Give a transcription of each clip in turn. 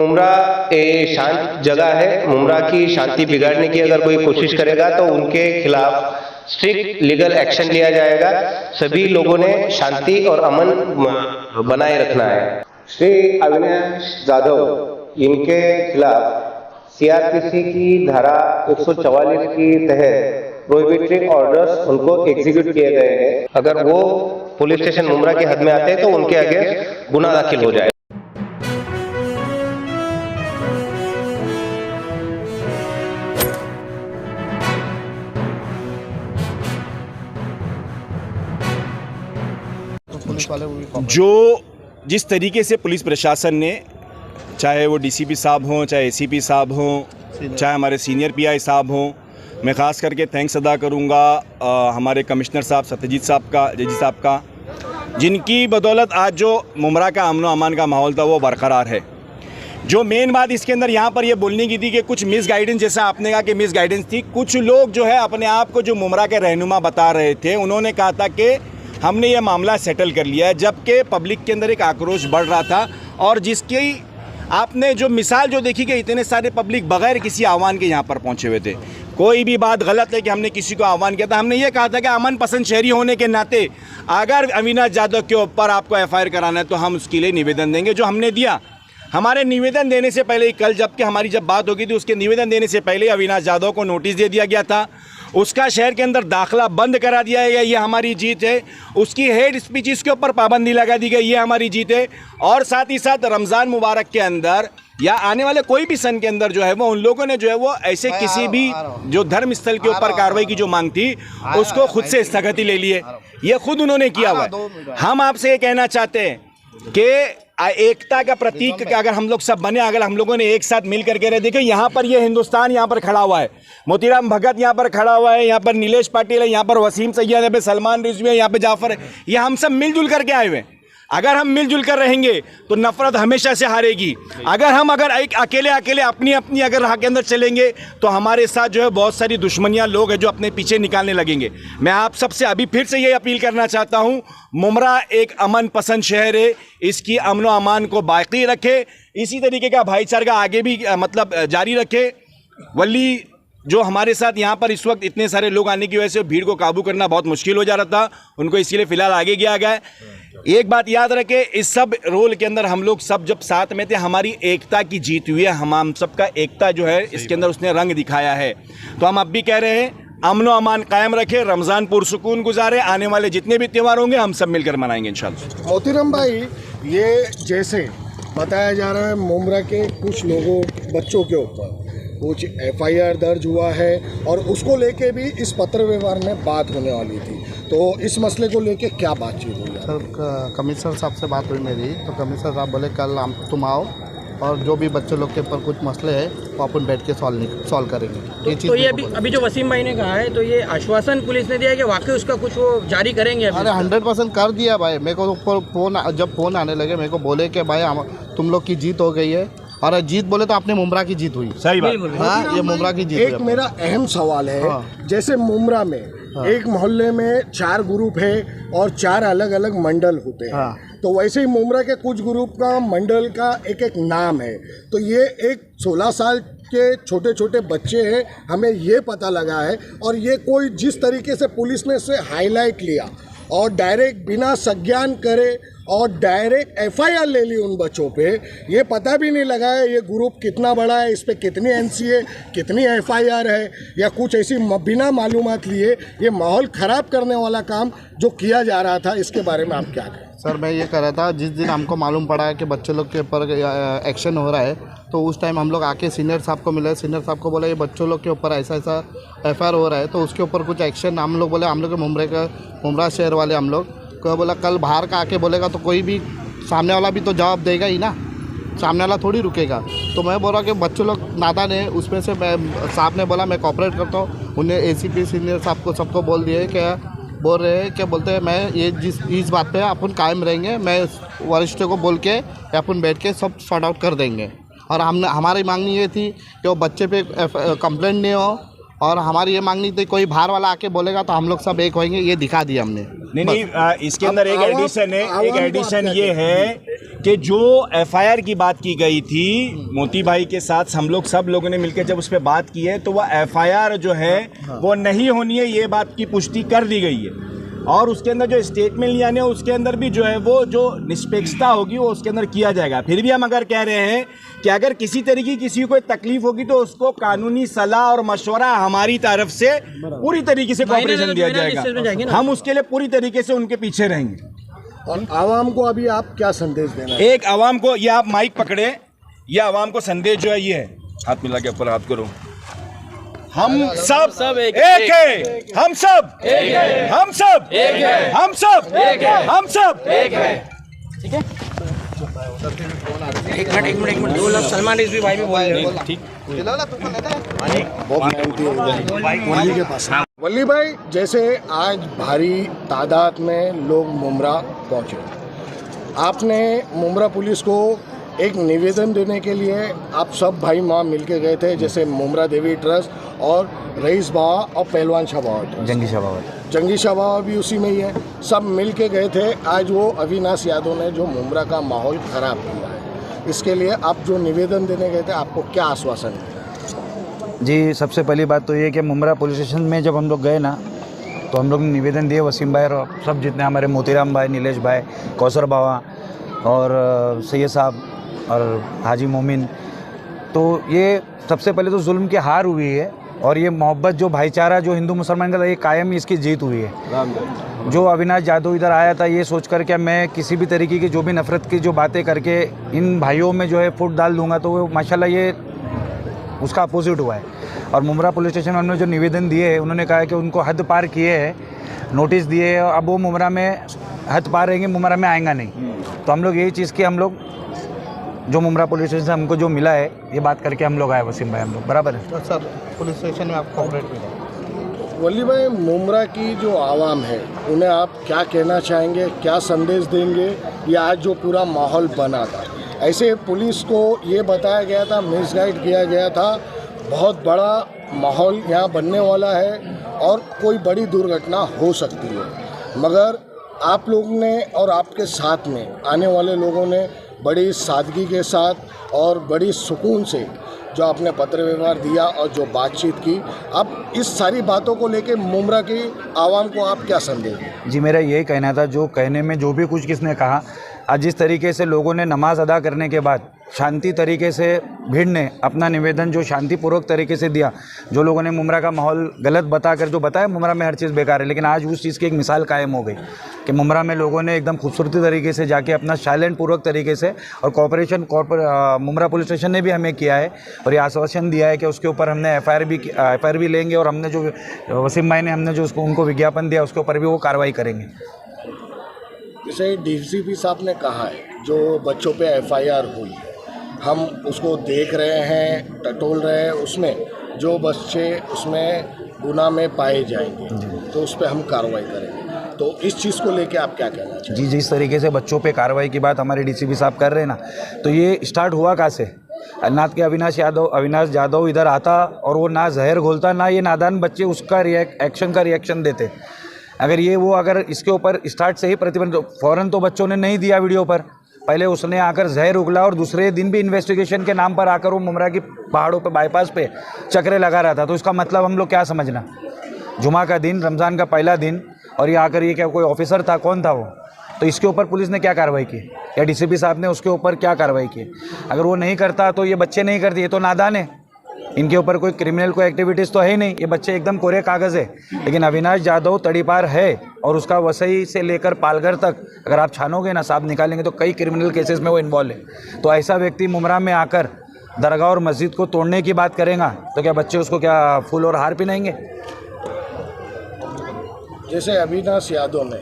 मुमरा एक शांत जगह है। मुमरा की शांति बिगाड़ने की अगर कोई कोशिश करेगा तो उनके खिलाफ स्ट्रिक्ट लीगल एक्शन लिया जाएगा। सभी लोगों ने शांति और अमन बनाए रखना है। श्री अविनाश जाधव इनके खिलाफ सीआरपीसी की धारा 144 की तहत प्रोहिबिटरी ऑर्डर्स उनको एग्जीक्यूट किए गए हैं। अगर वो पुलिस स्टेशन मुमरा की हद में आते हैं तो उनके अगेंस्ट गुना दाखिल हो जाए। जो जिस तरीके से पुलिस प्रशासन ने, चाहे वो डीसीपी साहब हों, चाहे एसीपी साहब हों, चाहे हमारे सीनियर पीआई साहब हों, मैं ख़ास करके थैंक्स अदा करूंगा हमारे कमिश्नर साहब सत्यजीत साहब का, जजी साहब का, जिनकी बदौलत आज जो मुमरा का अमन अमान का माहौल था वो बरकरार है। जो मेन बात इसके अंदर यहाँ पर ये बोलने की थी कि कुछ मिस गाइडेंस, जैसा आपने कहा कि मिस गाइडेंस थी, कुछ लोग जो है अपने आप को जो मुमरा के रहनुमा बता रहे थे, उन्होंने कहा था कि हमने ये मामला सेटल कर लिया है, जबकि पब्लिक के अंदर एक आक्रोश बढ़ रहा था। और जिसकी आपने जो मिसाल जो देखी कि इतने सारे पब्लिक बगैर किसी आह्वान के यहाँ पर पहुँचे हुए थे। कोई भी बात गलत है कि हमने किसी को आह्वान किया था। हमने ये कहा था कि अमन पसंद शहरी होने के नाते अगर अविनाश जाधव के ऊपर आपको एफआईआर कराना है तो हम उसके लिए निवेदन देंगे, जो हमने दिया। हमारे निवेदन देने से पहले ही कल जबकि हमारी जब बात होगी थी, उसके निवेदन देने से पहले अविनाश जाधव को नोटिस दे दिया गया था। उसका शहर के अंदर दाखिला बंद करा दिया गया, ये हमारी जीत है। उसकी हेड स्पीचेस के ऊपर पाबंदी लगा दी गई, ये हमारी जीत है। और साथ ही साथ रमज़ान मुबारक के अंदर या आने वाले कोई भी सन के अंदर जो है वो उन लोगों ने जो है वो ऐसे किसी भी जो धर्म स्थल के ऊपर कार्रवाई की जो मांग थी उसको खुद से स्थगिति ले लिए, ये खुद उन्होंने किया हुआ है। हम आपसे ये कहना चाहते हैं कि एकता का प्रतीक अगर हम लोग सब बने, अगर हम लोगों ने एक साथ मिल करके रहे। देखिए यहाँ पर ये हिंदुस्तान यहाँ पर खड़ा हुआ है, मोतीराम भगत यहाँ पर खड़ा हुआ है, यहाँ पर नीलेश पाटिल है, यहाँ पर वसीम सैयद है, यहाँ पे सलमान रिजवी है, यहाँ पे जाफर है। ये हम सब मिलजुल करके आए हुए हैं। अगर हम मिलजुल कर रहेंगे तो नफरत हमेशा से हारेगी। अगर एक अकेले अपनी अगर राह के अंदर चलेंगे तो हमारे साथ जो है बहुत सारी दुश्मनियां लोग हैं जो अपने पीछे निकालने लगेंगे। मैं आप सबसे अभी फिर से ये अपील करना चाहता हूं, मुमरा एक अमन पसंद शहर है, इसकी अमन व अमान को बाकी रखे, इसी तरीके का भाईचारा आगे भी जारी रखे। वली जो हमारे साथ यहाँ पर इस वक्त इतने सारे लोग आने की वजह से भीड़ को काबू करना बहुत मुश्किल हो जा रहा था, उनको इसीलिए फ़िलहाल आगे किया गया है। एक बात याद रखें, इस सब रोल के अंदर हम लोग सब जब साथ में थे, हमारी एकता की जीत हुई है। हम सबका एकता जो है इसके अंदर उसने रंग दिखाया है। तो हम अब भी कह रहे हैं, अमन व अमान कायम रखें, रमज़ान पुरसुकून गुजारे, आने वाले जितने भी त्यौहार होंगे हम सब मिलकर मनाएंगे इंशाल्लाह। मोतीराम भाई, ये जैसे बताया जा रहा है मुमरा के कुछ लोगों बच्चों के ऊपर कुछ एफआईआर दर्ज हुआ है और उसको लेके भी इस पत्र व्यवहार में बात होने वाली थी, तो इस मसले को लेके क्या बातचीत हुई? सर, कमिश्नर साहब से बात हुई मेरी, तो कमिश्नर साहब बोले कल तुम आओ और जो भी बच्चे लोग के ऊपर कुछ मसले हैं वो अपन बैठ के सॉल्व करेंगे। ये चीज़ तो ये अभी जो वसीम भाई ने कहा है, तो ये आश्वासन पुलिस ने दिया है कि वाकई उसका कुछ वो जारी करेंगे? अरे 100% कर दिया भाई। मेरे को फ़ोन आने लगे, मेरे को बोले कि भाई तुम लोग की जीत हो गई है। और जीत बोले तो अपने मुमरा की जीत हुई। सही बात। हाँ, ये मुमरा की जीत। एक मेरा अहम सवाल है, जैसे मुमरा में एक मोहल्ले में 4 ग्रुप है और 4 अलग अलग मंडल होते हैं, तो वैसे ही मुमरा के कुछ ग्रुप का मंडल का एक नाम है। तो ये एक 16 साल के छोटे छोटे बच्चे हैं, हमें ये पता लगा है। और ये कोई जिस तरीके से पुलिस ने इसे हाईलाइट लिया और डायरेक्ट बिना संज्ञान करे और डायरेक्ट एफआईआर ले ली उन बच्चों पे, ये पता भी नहीं लगा है ये ग्रुप कितना बड़ा है, इस पे कितनी एनसीए, कितनी एफआईआर है, या कुछ ऐसी बिना मालूमात लिए ये माहौल ख़राब करने वाला काम जो किया जा रहा था, इसके बारे में आप क्या कहें? सर, मैं ये कह रहा था, जिस दिन हमको मालूम पड़ा है कि बच्चे लोग के ऊपर एक्शन हो रहा है, तो उस टाइम हम लोग आके सीनियर साहब को मिले। सीनियर साहब को बोला ये बच्चों लोग के ऊपर ऐसा एफआईआर हो रहा है, तो उसके ऊपर कुछ एक्शन हम लोग बोले, हम लोग मुमरा शहर वाले हम लोग को बोला कल बाहर का आके बोलेगा तो कोई भी सामने वाला भी तो जवाब देगा ही ना, सामने वाला थोड़ी रुकेगा। तो मैं बोल रहा कि बच्चों लोग नादान है, उसमें से मैं साहब ने बोला मैं कोऑपरेट करता हूँ। उन्हें एसीपी सीनियर साहब को सबको बोल दिए कि बोल रहे हैं क्या बोलते हैं, मैं ये इस बात पे अपन कायम रहेंगे, मैं वरिष्ठ को बोल के अपन बैठ के सब सॉर्ट आउट कर देंगे। और हमारी मांगनी ये थी कि वो बच्चे पे कंप्लेंट नहीं हो, और हमारी ये मांगनी थी कोई बाहर वाला आके बोलेगा तो हम लोग सब एक होंगे, ये दिखा दिया हमने। नहीं, इसके अंदर एक एडिशन है, एक एडिशन ये है कि जो एफआईआर की बात की गई थी मोती भाई के साथ हम लोग सब लोगों ने मिलकर जब उस पर बात की है तो वह एफआईआर जो है वो नहीं होनी है, ये बात की पुष्टि कर दी गई है। और उसके अंदर जो स्टेटमेंट लिया है उसके अंदर भी जो है वो जो निष्पक्षता होगी वो उसके अंदर किया जाएगा। फिर भी हम अगर कह रहे हैं कि अगर किसी तरीके की किसी को कोई तकलीफ होगी तो उसको कानूनी सलाह और मशवरा हमारी तरफ से पूरी तरीके से कॉपरेशन दिया जाएगा। हम उसके लिए पूरी तरीके से उनके पीछे रहेंगे। और आवाम को अभी आप क्या संदेश देना है? एक आवाम को, ये आप माइक पकड़े, ये आवाम को संदेश जो है ये है, हाथ मिला के ऊपर हाथ करो, हम सब एक है, हम सब एक है, हम सब एक है, हम सब एक है, हम सब एक है। ठीक है, एक मिनट 2 लाख सलमान रिजवी भाई भी बोल रहे हैं। ठीक, वल्ली के पास। वल्ली भाई, जैसे आज भारी तादाद में लोग मुमरा पहुंचे, आपने मुमरा पुलिस को एक निवेदन देने के लिए आप सब भाई माँ मिल के गए थे, जैसे मुमरा देवी ट्रस्ट और रईस बाबा और पहलवान शाह बाबा ट्रस्ट, जंगी शाह बाबा भी उसी में ही है, सब मिल के गए थे। आज वो अविनाश यादव ने जो मुमरा का माहौल ख़राब किया है, इसके लिए आप जो निवेदन देने गए थे, आपको क्या आश्वासन मिला? जी, सबसे पहली बात तो ये कि मुमरा पुलिस स्टेशन में जब हम लोग गए ना तो हम लोग ने निवेदन दिए, वसीम भाई और सब जितने हमारे मोतीराम भाई, नीलेश भाई, कौसर बाबा और सैयद साहब और हाजी मोमिन, तो ये सबसे पहले तो जुल्म की हार हुई है और ये मोहब्बत जो भाईचारा जो हिंदू मुसलमान का था ये कायम इसकी जीत हुई है। जो अविनाश यादव इधर आया था ये सोच कर कि मैं किसी भी तरीके की जो भी नफ़रत की जो बातें करके इन भाइयों में जो है फुट डाल दूंगा, तो वो माशाल्लाह ये उसका अपोजिट हुआ है। और मुमरा पुलिस स्टेशन में हमने जो निवेदन दिए है, उन्होंने कहा है कि उनको हद पार किए है, नोटिस दिए है, अब वो मुमरा में हद पार रहेंगे, मुमरा में आएगा नहीं। तो हम लोग यही चीज़ की हम लोग जो मुमरा पुलिस स्टेशन से हमको जो मिला है ये बात करके हम लोग आए वसीम भाई, हम लोग बराबर है। तो सर पुलिस स्टेशन में आपको कॉपरेट मिला। वल्ली भाई, मुमरा की जो आवाम है उन्हें आप क्या कहना चाहेंगे, क्या संदेश देंगे? ये आज जो पूरा माहौल बना था, ऐसे पुलिस को ये बताया गया था, मिसगाइड किया गया था, बहुत बड़ा माहौल यहाँ बनने वाला है और कोई बड़ी दुर्घटना हो सकती है, मगर आप लोग ने और आपके साथ में आने वाले लोगों ने बड़ी सादगी के साथ और बड़ी सुकून से जो आपने पत्र व्यवहार दिया और जो बातचीत की, अब इस सारी बातों को लेके मुमरा की आवाम को आप क्या संदेश दें? जी, मेरा यही कहना था, जो कहने में जो भी कुछ किसने कहा, आज जिस तरीके से लोगों ने नमाज अदा करने के बाद शांति तरीके से भीड़ ने अपना निवेदन जो शांतिपूर्वक तरीके से दिया, जो लोगों ने मुमरा का माहौल गलत बताकर जो बताया मुमरा में हर चीज़ बेकार है, लेकिन आज उस चीज़ की एक मिसाल कायम हो गई कि मुमरा में लोगों ने एकदम खूबसूरती तरीके से जाके अपना साइलेंट पूर्वक तरीके से और कॉपरेशन मुमरा पुलिस स्टेशन ने भी हमें किया है और ये आश्वासन दिया है कि उसके ऊपर हमने एफआईआर भी लेंगे और हमने जो वसीम भाई ने हमने जो उनको विज्ञापन दिया उसके ऊपर भी वो कार्रवाई करेंगे। जैसे डीसीपी साहब ने कहा है, जो बच्चों पे एफआईआर हुई, हम उसको देख रहे हैं, टटोल रहे हैं, उसमें जो बच्चे उसमें गुनाह में पाए जाएंगे तो उस पर हम कार्रवाई करेंगे। तो इस चीज़ को लेके आप क्या कहना चाहिए? जी, जिस तरीके से बच्चों पे कार्रवाई की बात हमारे डीसीपी साहब कर रहे हैं ना, तो ये स्टार्ट हुआ कहाँ से? नाथ के अविनाश यादव इधर आता और वो ना जहर घोलता, ना ये नादान बच्चे उसका एक्शन का रिएक्शन देते। अगर इसके ऊपर स्टार्ट से ही प्रतिबंध, फ़ौरन तो बच्चों ने नहीं दिया वीडियो पर, पहले उसने आकर जहर उगला और दूसरे दिन भी इन्वेस्टिगेशन के नाम पर आकर वो मुमरा की पहाड़ों पे बाईपास पे चक्रे लगा रहा था। तो इसका मतलब हम लोग क्या समझना, जुमा का दिन, रमज़ान का पहला दिन, और ये आकर ये क्या कोई ऑफिसर था, कौन था वो? तो इसके ऊपर पुलिस ने क्या कार्रवाई की या डीसीपी साहब ने उसके ऊपर क्या कार्रवाई की? अगर वो नहीं करता तो ये बच्चे नहीं करते, ये तो नादान है, इनके ऊपर कोई क्रिमिनल कोई एक्टिविटीज़ तो है ही नहीं, ये बच्चे एकदम कोरे कागज़ है। लेकिन अविनाश यादव तड़ीपार है और उसका वसई से लेकर पालघर तक अगर आप छानोगे ना, साहब निकालेंगे तो कई क्रिमिनल केसेस में वो इन्वॉल्व है। तो ऐसा व्यक्ति मुमरा में आकर दरगाह और मस्जिद को तोड़ने की बात करेगा तो क्या बच्चे उसको क्या फूल और हार पहनाएंगे? जैसे अविनाश यादव ने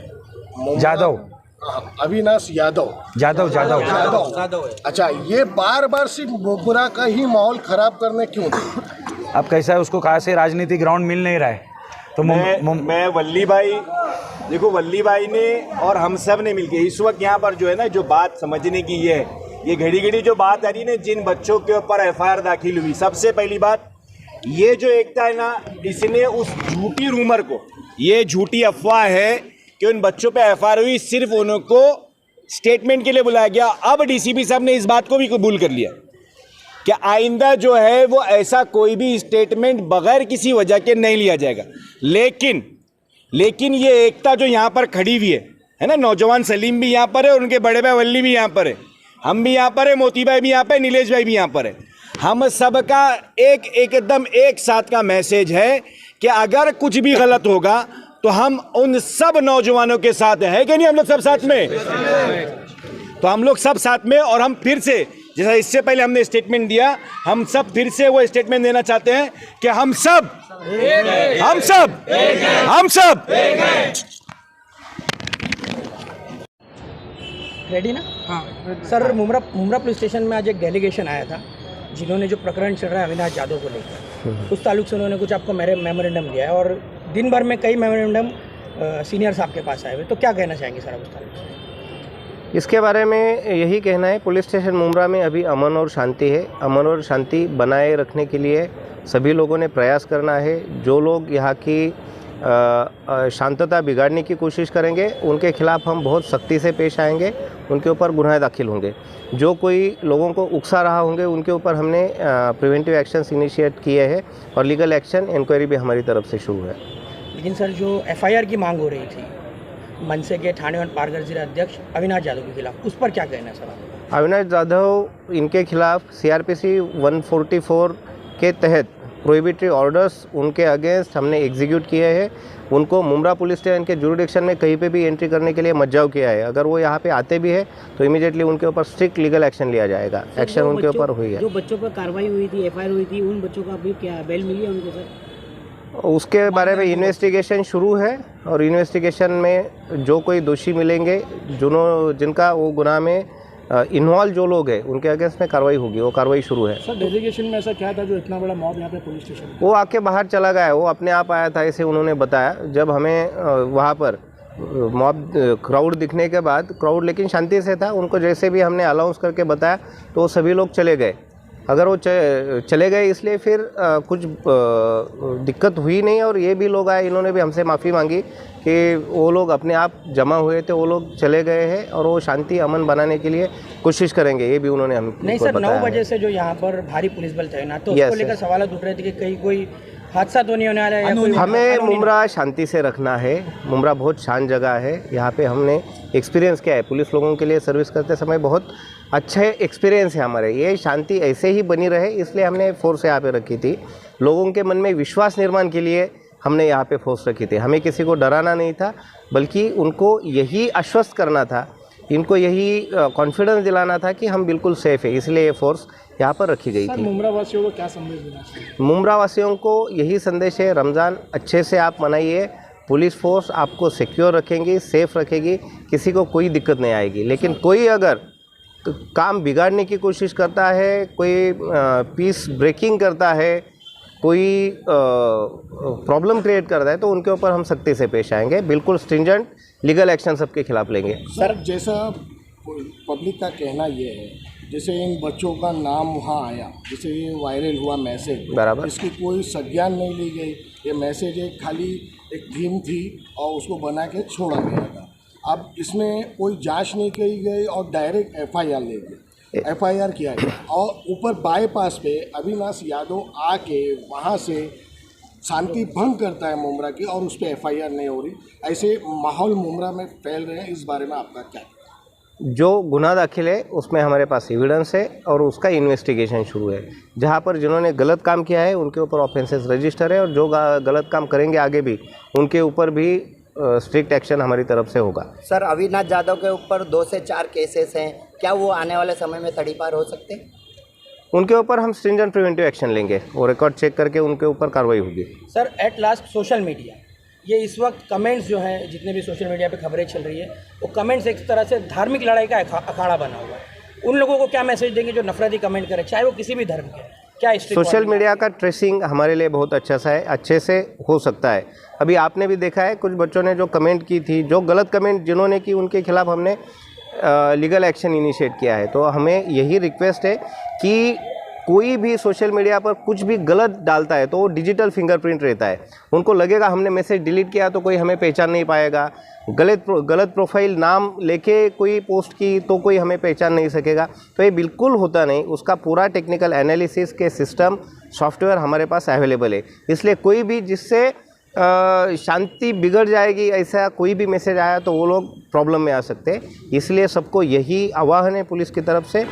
अविनाश यादव अच्छा, ये बार बार सिर्फ मुमरा का ही माहौल खराब करने क्यों थे? अब कैसा है, उसको कहाँ से राजनीतिक ग्राउंड मिल नहीं रहा है। तो मैं वल्ली भाई, देखो वल्ली भाई ने और हम सब ने मिलके इस वक्त यहाँ पर जो है ना, जो बात समझने की ये घड़ी घड़ी जो बात आ रही है ना, जिन बच्चों के ऊपर एफआईआर दाखिल हुई, सबसे पहली बात ये जो एकता है ना, इसने उस झूठी रूमर को, ये झूठी अफवाह है कि उन बच्चों पे एफआईआर हुई, सिर्फ उनको स्टेटमेंट के लिए बुलाया गया। अब डीसीपी साहब ने इस बात को भी कबूल कर लिया कि आइंदा जो है वो ऐसा कोई भी स्टेटमेंट बगैर किसी वजह के नहीं लिया जाएगा। लेकिन ये एकता जो यहाँ पर खड़ी हुई है ना, नौजवान सलीम भी यहाँ पर है और उनके बड़े भाई वल्ली भी यहाँ पर है, हम भी यहाँ पर है, मोती भाई भी यहाँ पर है, नीलेश भाई भी यहाँ पर है। हम सबका एकदम एक साथ का मैसेज है कि अगर कुछ भी गलत होगा तो हम उन सब नौजवानों के साथ हैं, कि नहीं? हम लोग सब साथ में, तो हम लोग सब साथ में। और हम फिर से, जैसा इससे पहले हमने स्टेटमेंट दिया, हम सब फिर से वो स्टेटमेंट देना चाहते हैं कि हम सब रेडी ना? हाँ सर, मुमरा पुलिस स्टेशन में आज एक डेलीगेशन आया था जिन्होंने जो प्रकरण चल रहा है अविनाश यादव को लेकर, उस ताल्लुक से उन्होंने कुछ आपको मेमोरेंडम दिया है और दिन भर में कई मेमोरेंडम सीनियर साहब के पास आए हुए, तो क्या कहना चाहेंगे सर उस ताल्लुक से? इसके बारे में यही कहना है, पुलिस स्टेशन मुमरा में अभी अमन और शांति है। अमन और शांति बनाए रखने के लिए सभी लोगों ने प्रयास करना है। जो लोग यहाँ की शांतता बिगाड़ने की कोशिश करेंगे उनके खिलाफ हम बहुत सख्ती से पेश आएंगे, उनके ऊपर गुनाह दाखिल होंगे। जो कोई लोगों को उकसा रहा होंगे उनके ऊपर हमने प्रिवेंटिव एक्शंस इनिशिएट किए हैं और लीगल एक्शन इंक्वायरी भी हमारी तरफ से शुरू है। लेकिन सर, जो एफआईआर की मांग हो रही थी मनसे के थाने और पारगर जिला अध्यक्ष अविनाश यादव के खिलाफ, उस पर क्या कहना है सर? अविनाश यादव, इनके खिलाफ सीआरपीसी 144 के तहत प्रोहिबिटरी ऑर्डर्स उनके अगेंस्ट हमने एग्जीक्यूट किए हैं। उनको मुमरा पुलिस स्टेशन के जुरिडिक्शन में कहीं पे भी एंट्री करने के लिए मज्जाव किया है। अगर वो यहाँ पे आते भी है तो इमीडिएटली उनके ऊपर स्ट्रिक्ट लीगल एक्शन लिया जाएगा। एक्शन उनके ऊपर हुई है। जो बच्चों पर कार्रवाई हुई थी, एफआईआर हुई थी, उन बच्चों का भी क्या बेल मिली है उनको सर? उसके बारे में इन्वेस्टिगेशन शुरू है और इन्वेस्टिगेशन में जो कोई दोषी मिलेंगे, जिनका वो गुनाह में इन्वॉल्व जो लोग हैं उनके अगेंस्ट में कार्रवाई होगी। वो कार्रवाई शुरू है। सर, डेलीगेशन में ऐसा क्या था जो इतना बड़ा मॉब यहाँ पे पुलिस स्टेशन? वो आके बाहर चला गया, वो अपने आप आया था ऐसे उन्होंने बताया। जब हमें वहाँ पर मॉब क्राउड दिखने के बाद, क्राउड लेकिन शांति से था, उनको जैसे भी हमने अलाउंस करके बताया तो वो सभी लोग चले गए। अगर वो चले गए इसलिए फिर कुछ दिक्कत हुई नहीं और ये भी लोग आए, इन्होंने भी हमसे माफ़ी मांगी कि वो लोग अपने आप जमा हुए थे, वो लोग चले गए हैं और वो शांति अमन बनाने के लिए कोशिश करेंगे, ये भी उन्होंने हम नहीं सर, 9 बजे से जो यहाँ पर भारी पुलिस बल तैनात, तो उसको लेकर सवाल उठ रहे थे कि कहीं कोई हादसा तो नहीं होने वाला है? हमें मुमरा शांति से रखना है। मुमरा बहुत शांत जगह है। यहाँ पे हमने एक्सपीरियंस किया है, पुलिस लोगों के लिए सर्विस करते समय बहुत अच्छे एक्सपीरियंस है हमारे। ये शांति ऐसे ही बनी रहे इसलिए हमने फोर्स यहाँ पे रखी थी। लोगों के मन में विश्वास निर्माण के लिए हमने यहाँ पे फोर्स रखी थी। हमें किसी को डराना नहीं था, बल्कि उनको यही आश्वस्त करना था, इनको यही कॉन्फिडेंस दिलाना था कि हम बिल्कुल सेफ़ है, इसलिए ये फोर्स यहाँ पर रखी गई थी। मुमरा वासियों को क्या संदेश देना चाहिए? मुमरा वासियों को यही संदेश है, रमज़ान अच्छे से आप मनाइए। पुलिस फोर्स आपको सिक्योर रखेंगी, सेफ़ रखेगी, किसी को कोई दिक्कत नहीं आएगी। लेकिन कोई अगर काम बिगाड़ने की कोशिश करता है, कोई पीस ब्रेकिंग करता है, कोई प्रॉब्लम क्रिएट करता है, तो उनके ऊपर हम सख्ती से पेश आएंगे। बिल्कुल स्ट्रिंजेंट लीगल एक्शन सबके खिलाफ लेंगे। सर, जैसा पब्लिक का कहना ये है, जैसे इन बच्चों का नाम वहाँ आया, जैसे ये वायरल हुआ मैसेज, बराबर, इसकी कोई संज्ञान नहीं ली गई। ये मैसेज एक खाली एक थीम थी और उसको बना के छोड़ा गया था। अब इसमें कोई जांच नहीं की गई और डायरेक्ट एफआईआर ले गई, एफआईआर किया गया और ऊपर बाईपास पे अविनाश यादव आके वहाँ से शांति भंग करता है मुमरा की और उस पर एफआईआर नहीं हो रही। ऐसे माहौल मुमरा में फैल रहे हैं, इस बारे में आपका क्या? जो गुनाह दाखिल है उसमें हमारे पास एविडेंस है और उसका इन्वेस्टिगेशन शुरू है। जहाँ पर जिन्होंने गलत काम किया है उनके ऊपर ऑफेंसेस रजिस्टर है और जो गलत काम करेंगे आगे भी उनके ऊपर भी स्ट्रिक्ट एक्शन हमारी तरफ से होगा। सर, अविनाश यादव के ऊपर 2 से 4 केसेस हैं, क्या वो आने वाले समय में तड़ीपार हो सकते हैं? उनके ऊपर हम स्ट्रिंजेंट प्रिवेंटिव एक्शन लेंगे और रिकॉर्ड चेक करके उनके ऊपर कार्रवाई होगी। Sir, at last social media, ये इस वक्त कमेंट्स जो हैं, जितने भी सोशल मीडिया पे खबरें चल रही है, वो कमेंट्स एक तरह से धार्मिक लड़ाई का अखाड़ा बना हुआ है। उन लोगों को क्या मैसेज देंगे जो नफरती कमेंट करें, चाहे वो किसी भी धर्म के? क्या सोशल मीडिया का ट्रेसिंग हमारे लिए बहुत अच्छा सा है, अच्छे से हो सकता है। अभी आपने भी देखा है कुछ बच्चों ने जो कमेंट की थी, जो गलत कमेंट जिन्होंने की, उनके खिलाफ हमने लीगल एक्शन इनिशिएट किया है। तो हमें यही रिक्वेस्ट है कि कोई भी सोशल मीडिया पर कुछ भी गलत डालता है तो वो डिजिटल फिंगरप्रिंट रहता है। उनको लगेगा हमने मैसेज डिलीट किया तो कोई हमें पहचान नहीं पाएगा, गलत प्रोफाइल नाम लेके कोई पोस्ट की तो कोई हमें पहचान नहीं सकेगा। तो ये बिल्कुल होता नहीं, उसका पूरा टेक्निकल एनालिसिस के सिस्टम सॉफ्टवेयर हमारे पास अवेलेबल है। इसलिए कोई भी जिससे शांति बिगड़ जाएगी ऐसा कोई भी मैसेज आया तो वो लोग प्रॉब्लम में आ सकते हैं। इसलिए सबको यही आह्वान है पुलिस की तरफ से